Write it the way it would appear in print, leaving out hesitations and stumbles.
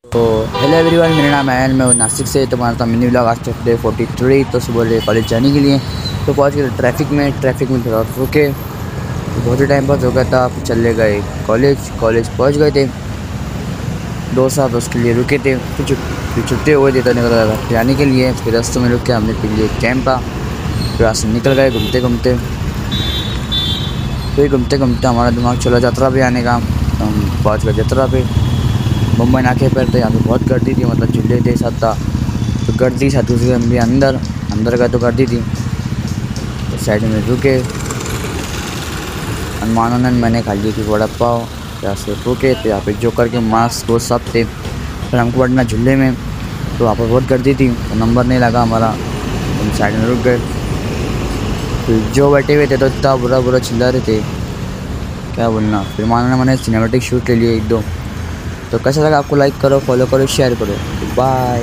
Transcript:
तो hello everyone, मेरा नाम है मैं नासिक से। तो हमारा था मिनी व्लॉग आज डे 43। तो सुबह कॉलेज जाने के लिए तो पहुंच गए ट्रैफिक में थोड़ा रुके। तो बहुत ही टाइम पास हो गया था। फिर चले गए कॉलेज पहुंच गए थे। दोस्त साहब उसके लिए रुके थे। फिर छुट्टी हुए थे तो निकल गए जाने के लिए। फिर रास्ते में रुक के हमने पी लिए कैंपा। फिर रास्ते निकल गए घूमते घूमते हमारा दिमाग चला यात्रा पे आने का। तो हम पहुँच गए यात्रा पे। मुंबई नाके पर थे। यहाँ पे बहुत गर्दी थी, मतलब झूले थे सब था। तो गर्दी साथ दूसरी हम भी अंदर का तो गर्दी थी। तो साइड में रुके। मनमानन मैंने खा ली थी वड़ा पाव। यहाँ से रुके तो यहाँ पे जोकर के मास्क वो सब थे। फिर हमको बैठना झूले में, तो वहाँ पर बहुत गर्दी थी तो नंबर नहीं लगा हमारा। तो हम साइड में रुक गए। फिर जो बैठे हुए थे तो इतना बुरा चिल्ला रहे थे, क्या बोलना। फिर मैंने सिनेमेटिक शूट ले लिए एक दो। तो कैसा लगा आपको? लाइक करो, फॉलो करो, शेयर करो। बाय।